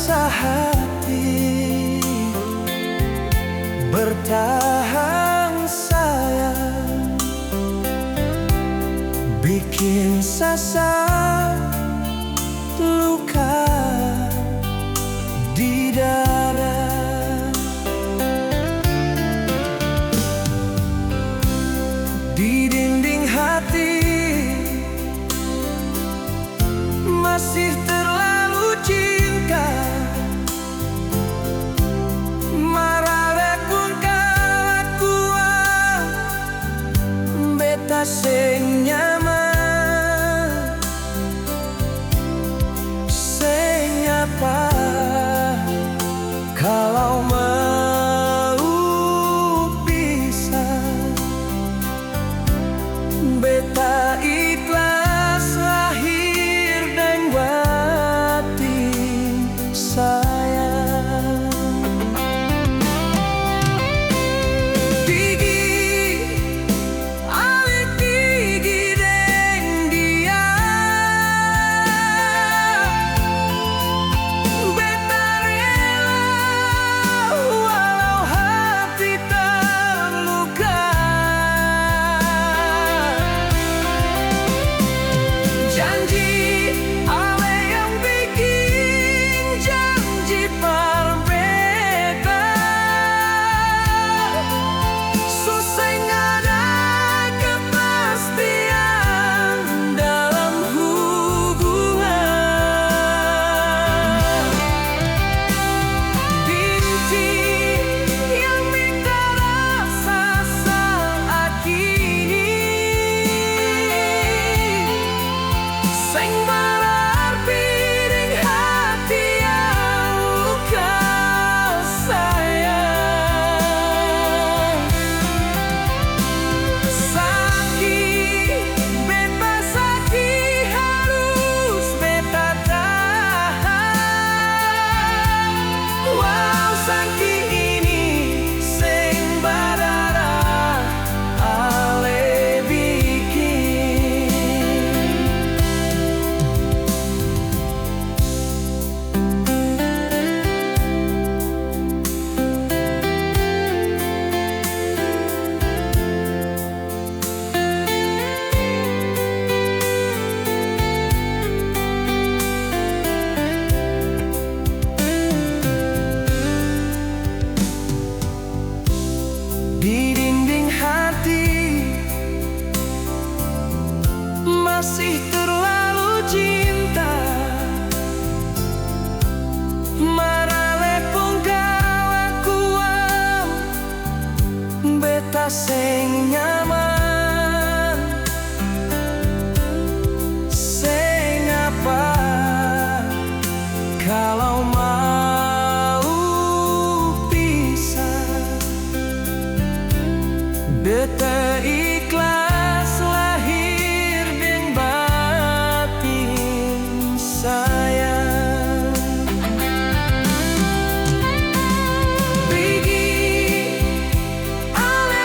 rasa hati bertahan sayang, bikin sasar luka di dada. Di dinding hati masih terlalu cinta, marale pun kalakuan beta sing nyaman, sing apa kalau mau pisah. Beta ikhlas lahir dan batin sayang. Tinggi awet tinggi deng dia, beta rela walau hati terluka. Janji ale yang bikin janji berbeda, susah ada kepastian dalam hubungan. Benci yang minta rasa saat ini, sing berarti ding hati yang luka sayang. Sakit beta sakit harus beta tahan. Wow, sakit ini sing berdarah ale bikin. Di dinding hati masih terlalu cinta, marale pun kalakuan beta sing nyaman, sing apa kalau mau pisah. Beta ikhlas lahir dan batin sayang. Pergi ale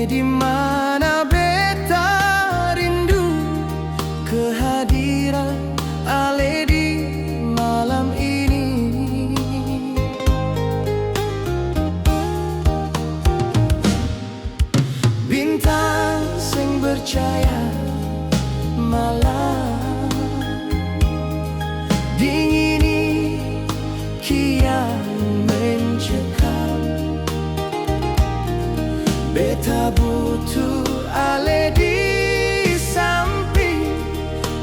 di mana beta rindu kehadiran ale di malam ini. Bintang sing bercahaya malam dingin kian mencekam. Beta butuh ale di samping,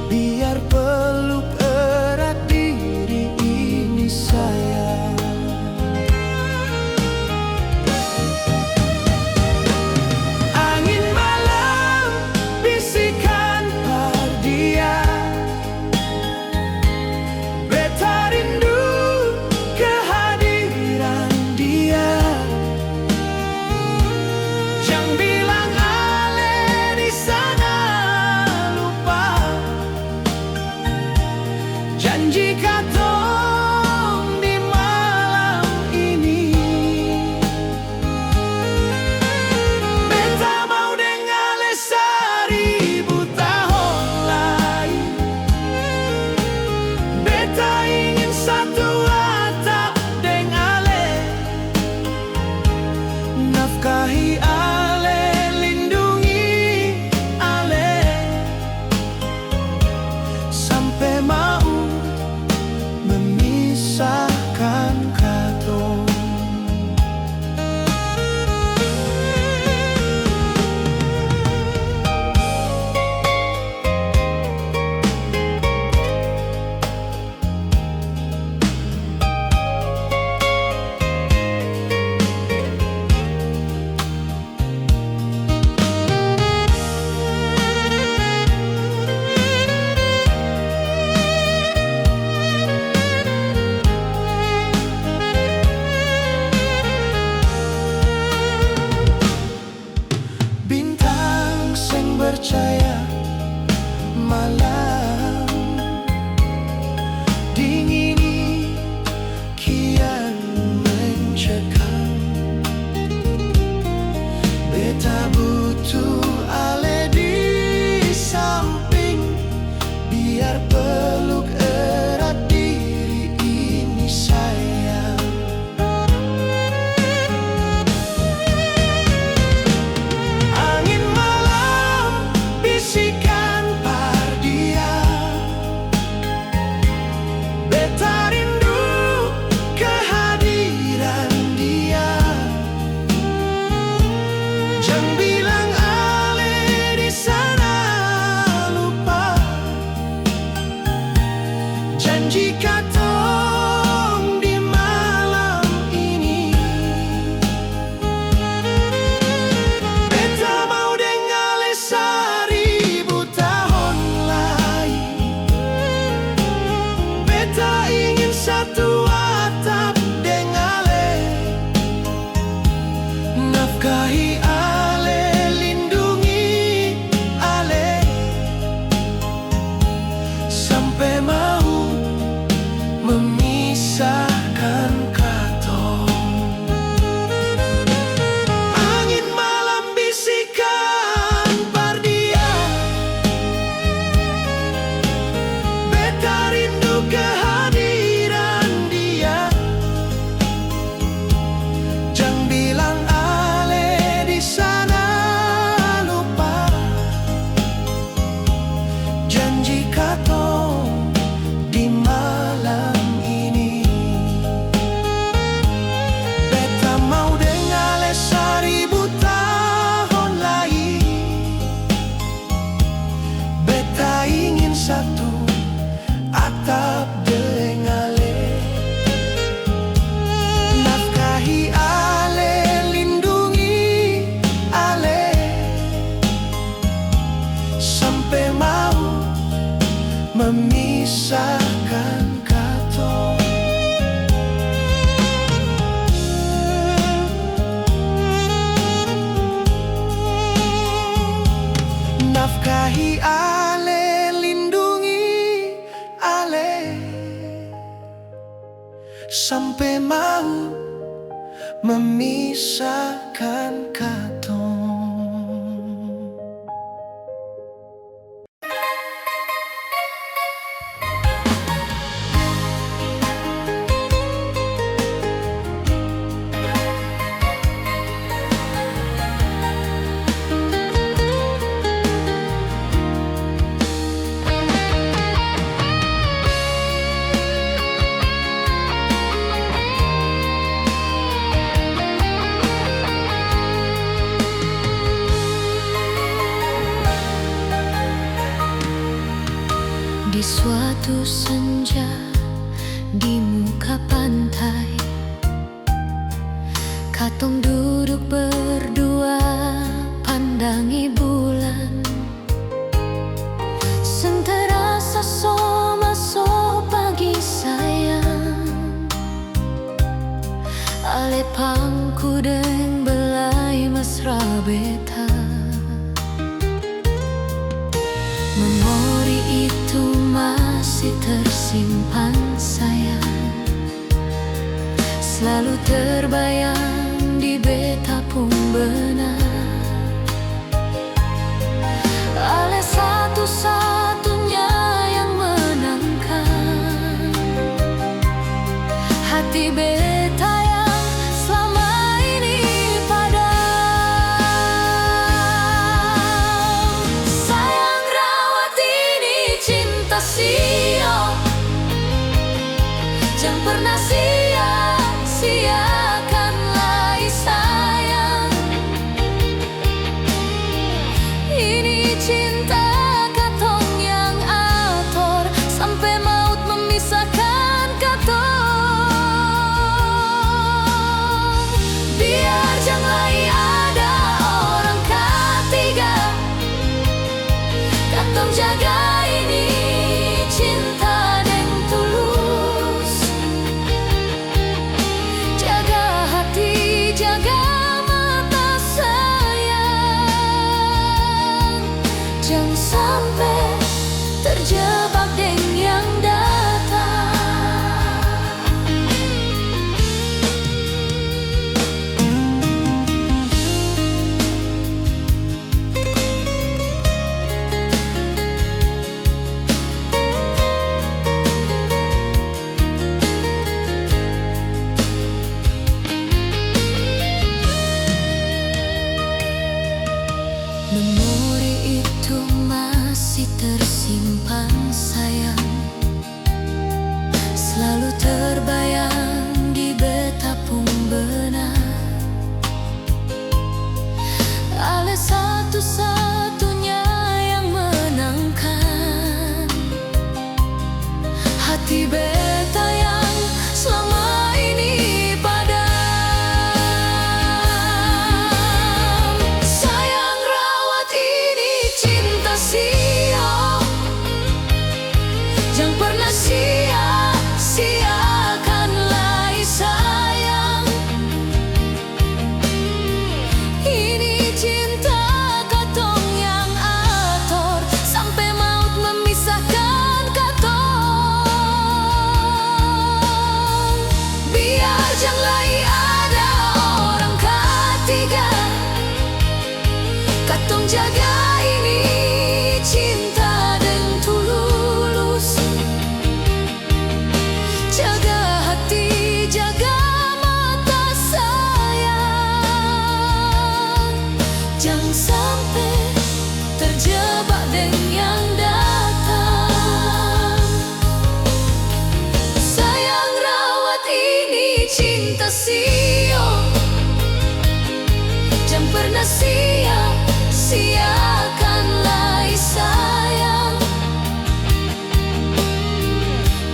biar peluk erat diri ini sayang. Angin malam bisikan pardia, beta rindu kehadiran dia. Jangan bilang ale di sana lupa janji katong di malam ini. Beta mau dengar ale 1000 tahun lagi. Beta ingin satu atap dengan ale, nafkahi ale, lindungi ale, sampai mau memisahkan katong. Bintang sing bercahaya malam dingin kian mencekam. Beta butuh ale di samping, biar peluk erat diri ini sayang. Angin malam bisikan pardia, beta rindu kehadiran dia. Jangan bilang ale di sana lupa janji katong di malam ini. Beta mau dengar ale 1000 tahun lagi. Beta ingin satu atap dengan ale, nafkahi ale, lindungi ale, sampai mau memisahkan katong. Angin malam bisikan pardia, beta rindu kehadiran dia. Jangan bilang ale di sana lupa janji katong di malam ini. Beta mau dengar ale 1000 tahun lagi. Beta ingin satu atap dengan ale, nafkahi ale, lindungi ale, sampai mau memisahkan katong. Nafkahi ale, lindungi ale, sampai mau memisahkan katong. suatu senja di muka pantai, katong duduk berdua pandangi bulan. Senterasa so pagi sayang, ale pangku deng belai mesra beta. Memori itu masih tersimpan sayang, selalu terbayang di beta pun benar. Ale satu-satunya yang menangkan hati beta yang selama ini padam. Sayang rawat ini cinta sio, jangan pernah sia-siakanlah sayang. Ini cinta katong yang ator, sampai maut memisahkan katong. Biar jangan ada orang ketiga, katong jaga ini cinta deng tulus. Jaga hati, jaga mata sayang, jangan sampai terjebak deng yang datang. Memori itu masih tersimpan sayang, selalu terbayang di beta pun benar. Ale satu-satunya yang menangkan hati beta yang selama ini padam. Sayang rawat ini cinta sio, jangan pernah sia-siakanlah sayang. Ini cinta katong yang ator, sampai maut memisahkan katong. Biar jangan ada orang ketiga, katong jaga ini cinta deng tulus. Jaga hati, jaga mata sayang, jangan sampai terjebak deng yang datang. Sayang rawat ini cinta sio, jangan pernah sia-siakanlah sayang.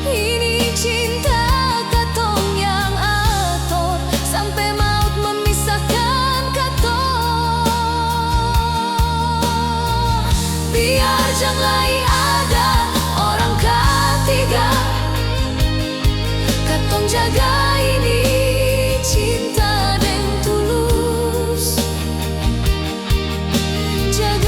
Ini cinta katong yang ator, sampai maut memisahkan katong. Biar jangan ada orang ketiga, katong jaga ini cinta deng tulus. Jaga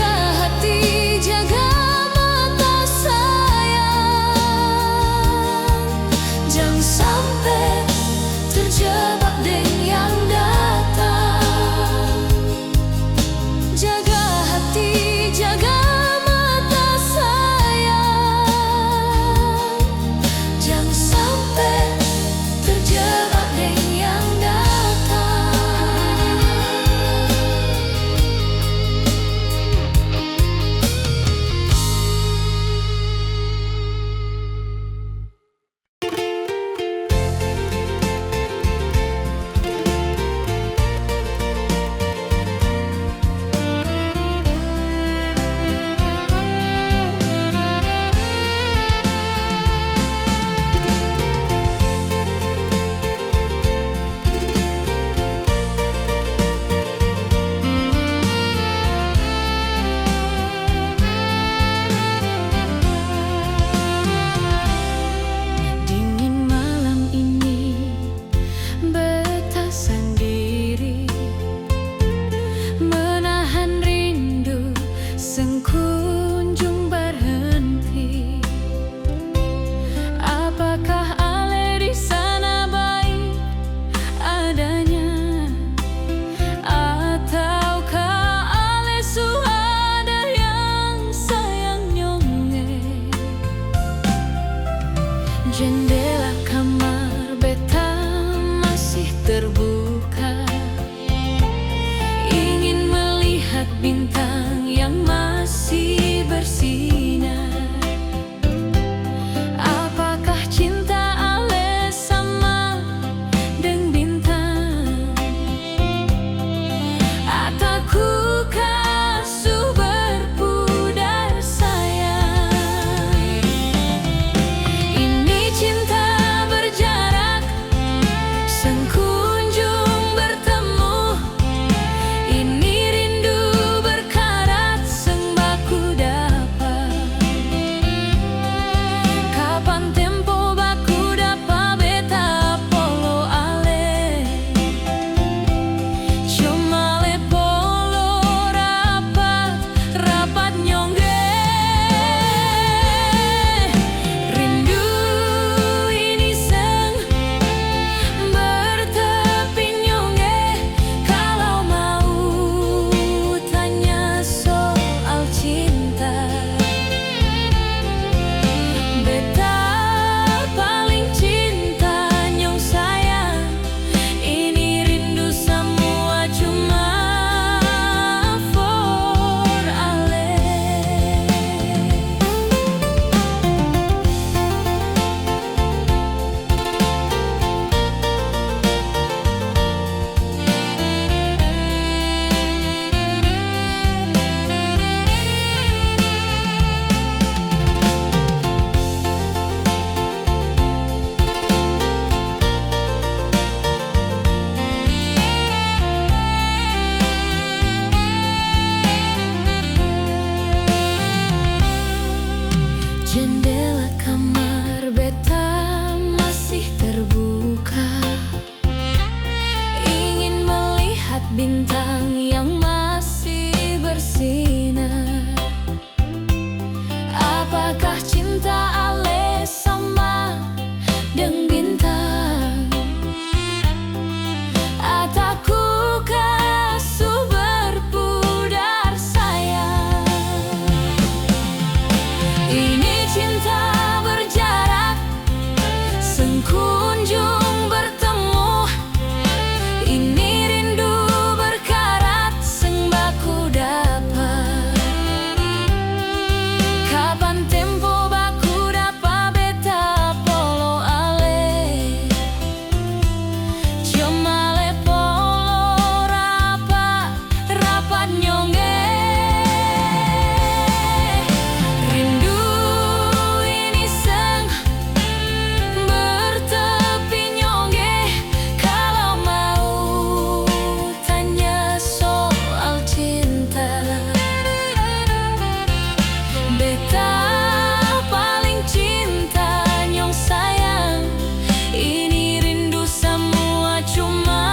bintang yang masih bersinar. Apakah cinta Ale sama dengan bintang? Atau ku kasuh berpudar sayang? Ini cinta berjarak, sengkunjung bertemu. Ini rindu berkarat, seng baku dapat. Kapan tempo baku dapat beta polo ale? Cuma le polo rapat, rapat nyongge. Rindu ini seng bertepi nyongge. Kalau mau tanya soal cinta, beta paling cinta nyong sayang. Ini rindu semua cuma for ale. Jendela kamar beta masih terbuka, ingin melihat bintang yang masih bersinar. Apakah cinta Ale sama dengan bintang? Atau ku kasuh berpudar sayang? Ini cinta berjarak, sengkunjung bertemu. Ini rindu berkarat, seng baku dapat. Kapan tempo baku dapat beta polo ale? Cuma le polo rapat, rapat nyongge. Rindu ini seng bertepi nyongge. Kalau mau tanya soal cinta, beta paling cinta nyong sayang. Ini rindu semua cuma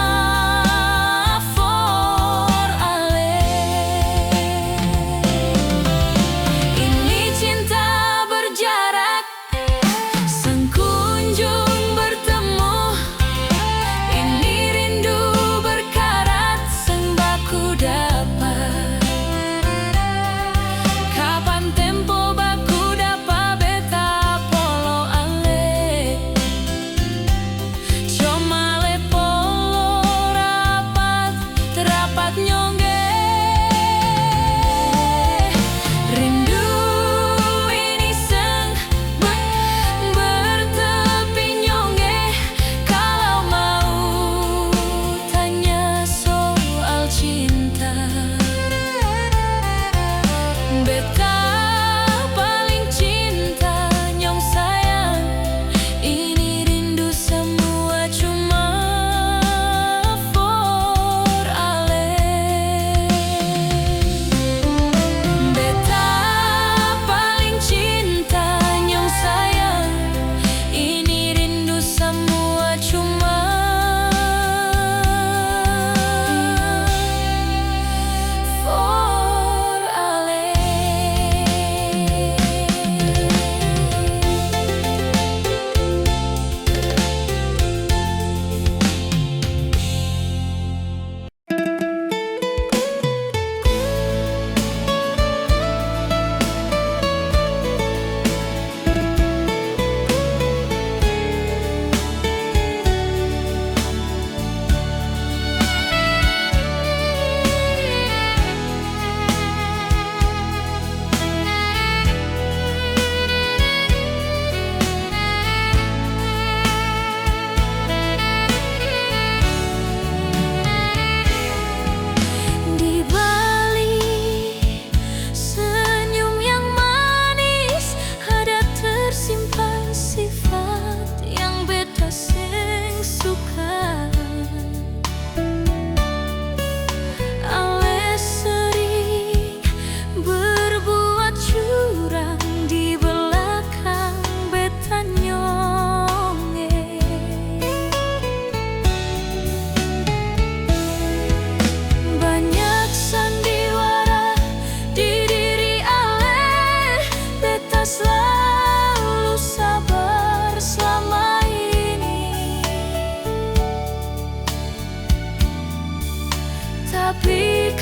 for ale. Ini cinta berjarak, sengkunjung bertemu. Ini rindu berkarat, seng baku dapat. Kapan tempo baku dapat beta polo ale? Cuma le polo rapat, rapat nyongge. Rindu ini seng bertepi nyongge. Kalau mau tanya soal cinta, beta paling cinta nyong sayang. Ini rindu semua cuma for ale.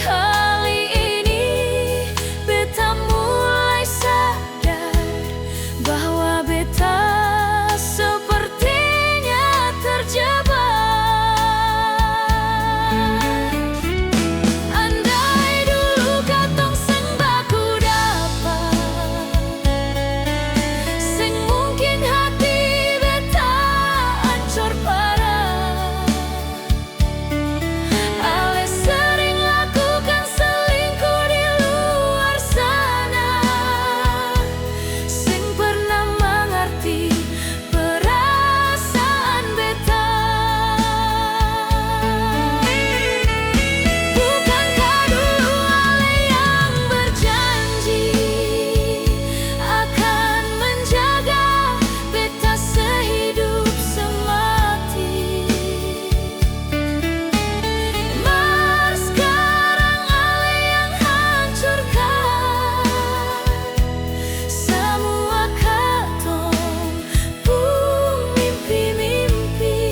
kali ini beta mulai sadar bahwa beta sepertinya terjebak. Andai dulu katong seng baku dapat, seng mungkin hati beta ancor parah. Ale sering lakukan selingkuh di luar sana, seng pernah mengerti perasaan beta. Bukankah dulu ale yang berjanji akan menjaga beta sehidup semati? Mar sekarang ale yang hancurkan semua katong pung mimpi-mimpi.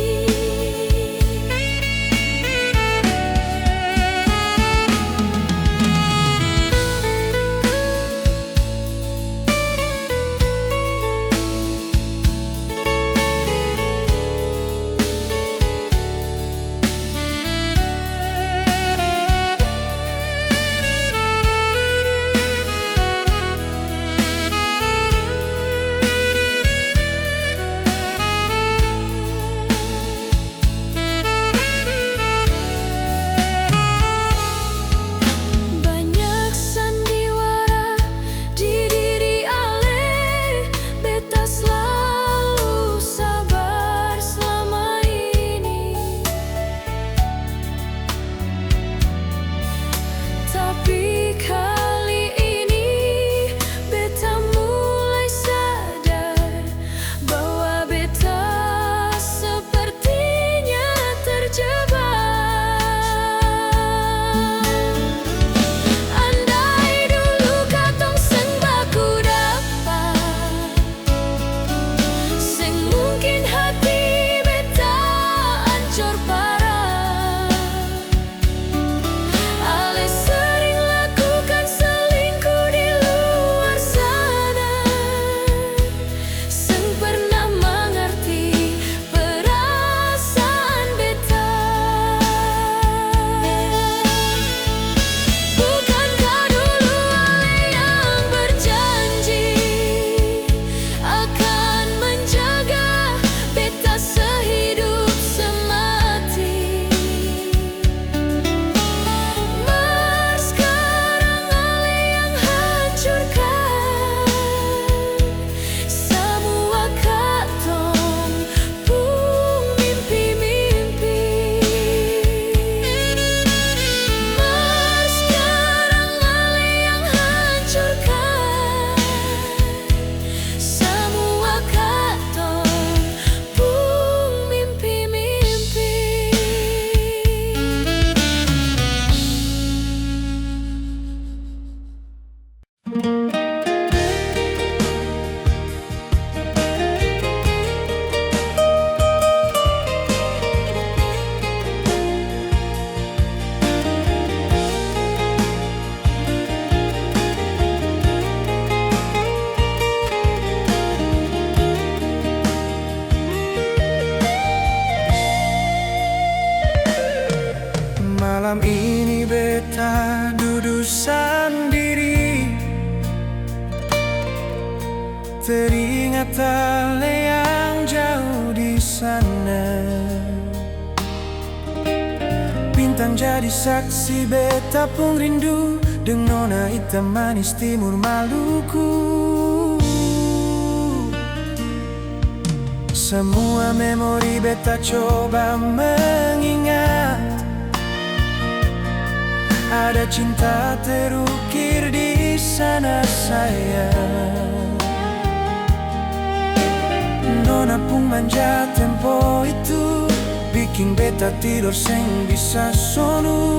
Banyak sandiwara di diri ale, beta selalu sabar selama ini. Tapi kali ini beta mulai sadar bahwa beta sepertinya terjebak. Andai dulu katong seng baku dapat, seng mungkin hati beta ancor parah. Ale sering lakukan selingkuh di luar sana, seng pernah mengerti perasaan beta. Bukankah dulu ale yang berjanji akan menjaga beta sehidup semati? Mar sekarang ale yang hancurkan semua katong pung mimpi-mimpi. Mar sekarang ale yang hancurkan semua katong pung mimpi-mimpi. Malam ini beta duduk sendiri, teringat ale yang jauh di sana. Bintang jadi saksi beta pun rindu, dengan nona hitam manis timur Maluku. Semua memori beta coba mengingat, ada cinta terukir di sana sayang. Nona pun manja tempo itu, bikin beta tidur seng bisa sonu.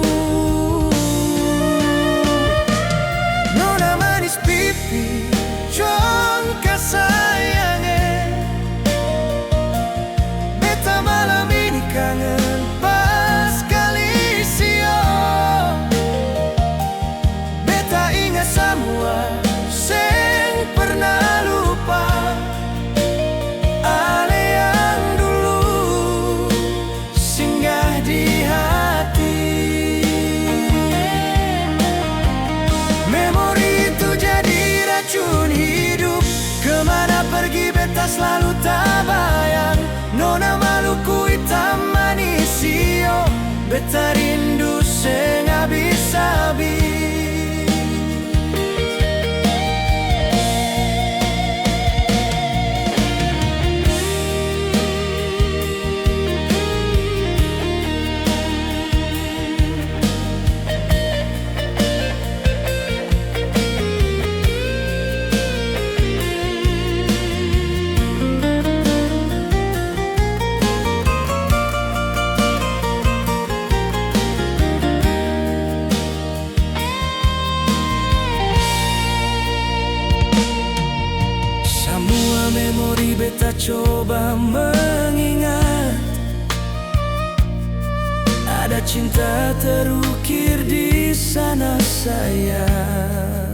Nona manis pipi, jong kesayangan. Beta malam ini kangen pas kali siang. selalu tabayang. Nona Maluku hitam manisio, beta rindu sing habis-habis. Memori beta coba mengingat, ada cinta terukir di sana sayang.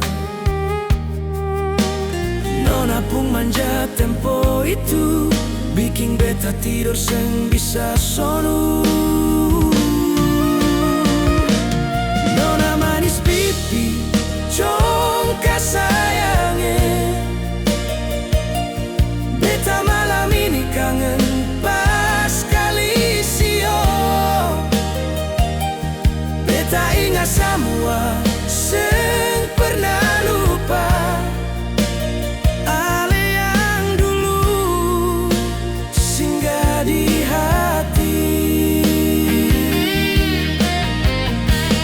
Nona pun manja tempo itu, bikin beta tidur seng bisa sonu. Nona manis pipi, congka sayangnya. Beta malam ini kangen pas kali sio. Beta ingat semua seng pernah lupa, ale yang dulu singgah di hati.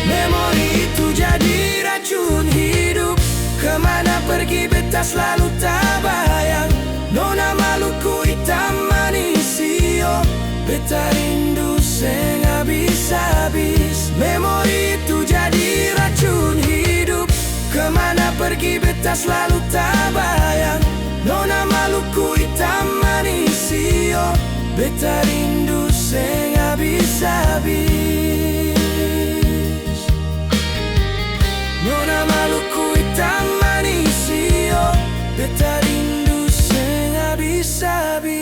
Memori itu jadi racun hidup, kemana pergi beta selalu tabayang. Nona Maluku hitam manisio, beta rindu seng habis-habis. Memori itu jadi racun hidup, kemana pergi beta selalu tabayang. Nona Maluku hitam manisio, beta rindu seng habis-habis. Nona Maluku hitam manisio, beta rindu habis-habis.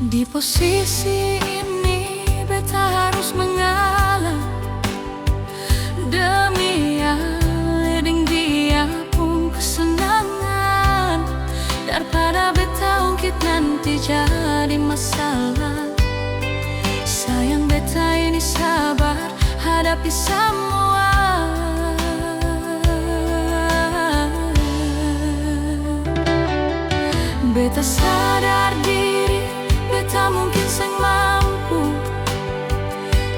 Di posisi ini beta harus mengalah demi aleding dia pun kesenangan, daripada beta ungkit nanti jadi masalah. Sayang beta ini sabar hadapi semua. Beta sadar diri, beta mungkin seng mampu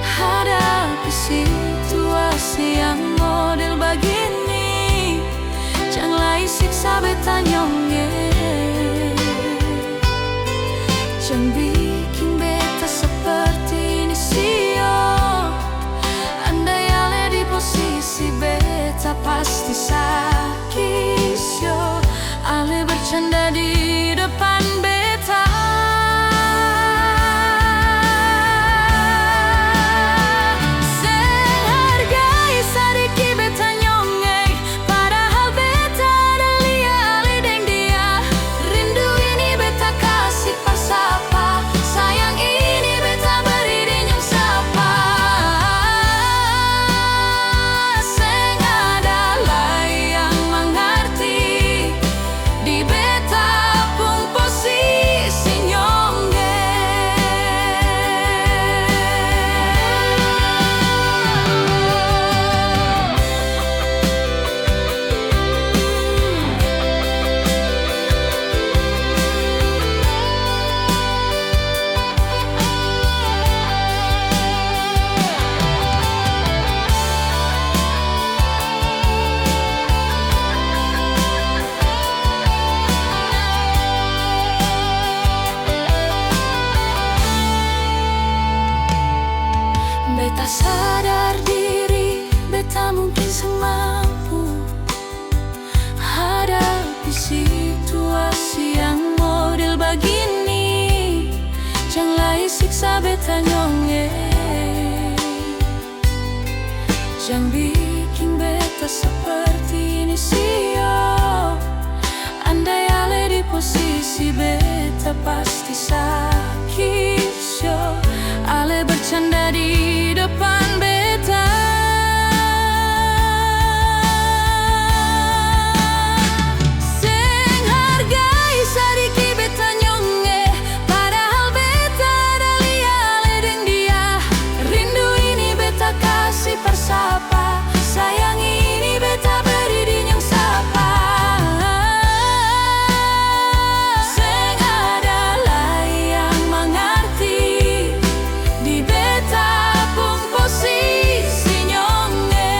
hadapi situasi yang model begini. Janganlah siksa beta nyongge, jangan bikin beta seperti ini sio. Andai ale di posisi beta pasti sakit sio. Ale bercanda di depan beta, beta sadar diri, beta mungkin seng mampu hadapi situasi yang model begini. Janganlah siksa beta nyonge, Jangan bikin beta seperti ini sio. Andai ale di posisi beta pasti sakit sio. Ale bercanda di depan beta. Seng hargai sadiki beta nyonge, padahal beta ada lia ale deng dia. Rindu ini beta kasih persapa, sayang ini beta beri dinyang sapa. Seng ada lai yang mengerti di beta pun posisi nyonge.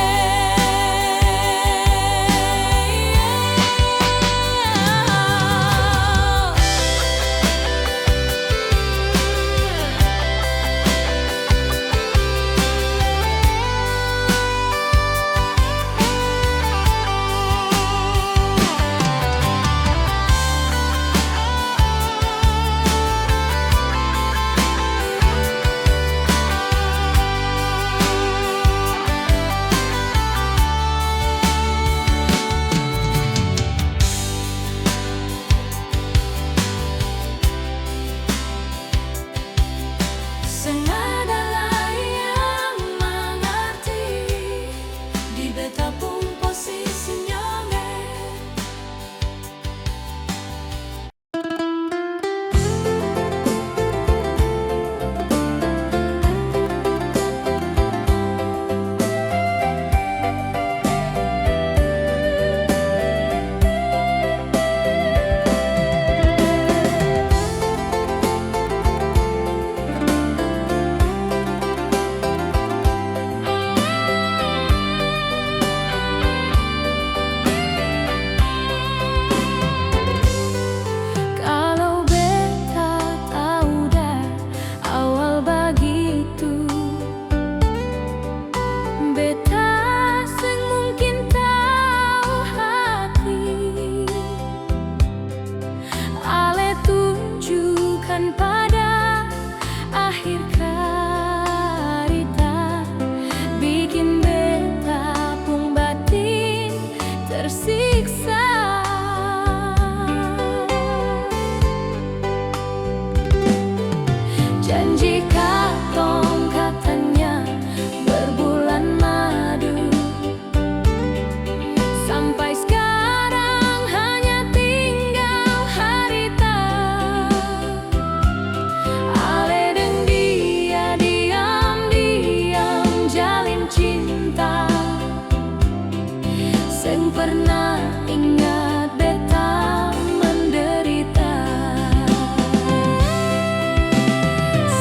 Seng ada lai yang mengerti di beta pun posisi nyonge. Kalau beta tahu dah awal begitu, beta seng mungkin tahu hati. Ale tunjukkan pada akhir cerita, bikin beta pun batin tersiksa. Janji katong katanya berbulan madu, sampai sekarang hanya tinggal harita. Ale deng dia diam-diam jalin cinta, seng pernah ingat beta menderita.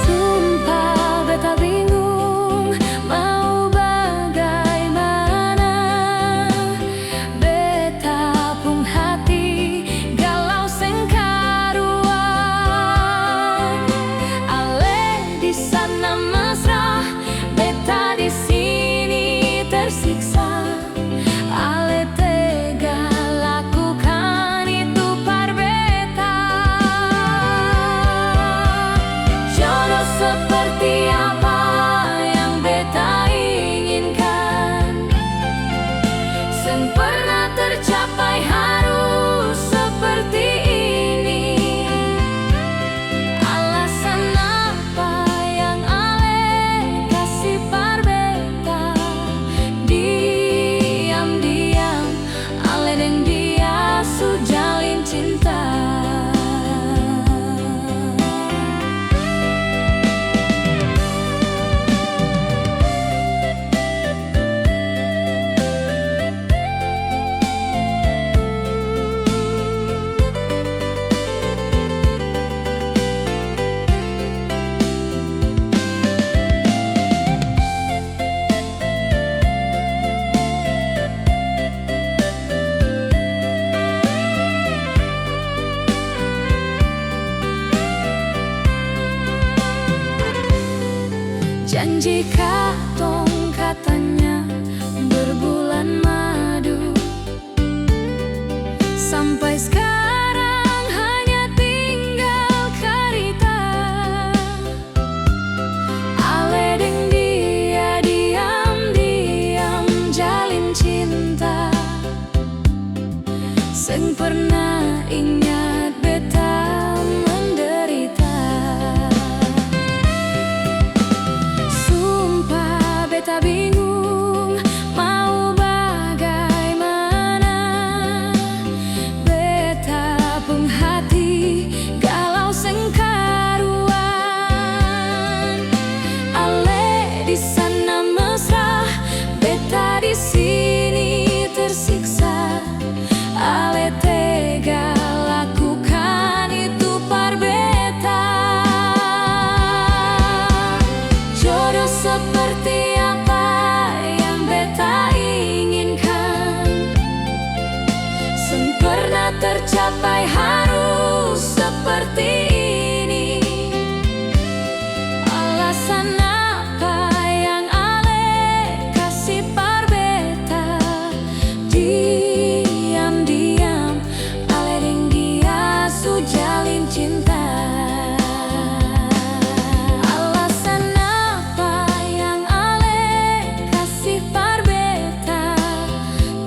Sumpah beta bingung mau bagaimana, beta pun hati galau seng karuan. Ale di sana mesra, beta di sini tersiksa. Ale tega lakukan itu par beta. Jodoh seperti apa yang beta inginkan, seng pernah tercapai harus seperti ini. Alasan apa yang ale kasih par beta? Diam-diam ale deng dia su jalin cinta. Janji katong katanya berbulan madu, sampai sekarang hanya tinggal cerita. Ale deng dia diam-diam pernah ingat beta menderita. Sumpah beta bingung mau bagaimana. Beta pun hati galau sengkaruan. Ale di sana mesra, beta di sini tersiksa. Ale tega lakukan itu par beta. Jodoh seperti apa yang beta inginkan, sempurna tercapai harus seperti ini. Alasan apa yang ale kasih par beta? Diam-diam ale deng dia su jalin cinta. Alasan apa yang ale kasih par beta?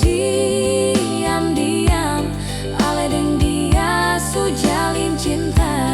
Diam-diam ale deng dia su jalin cinta.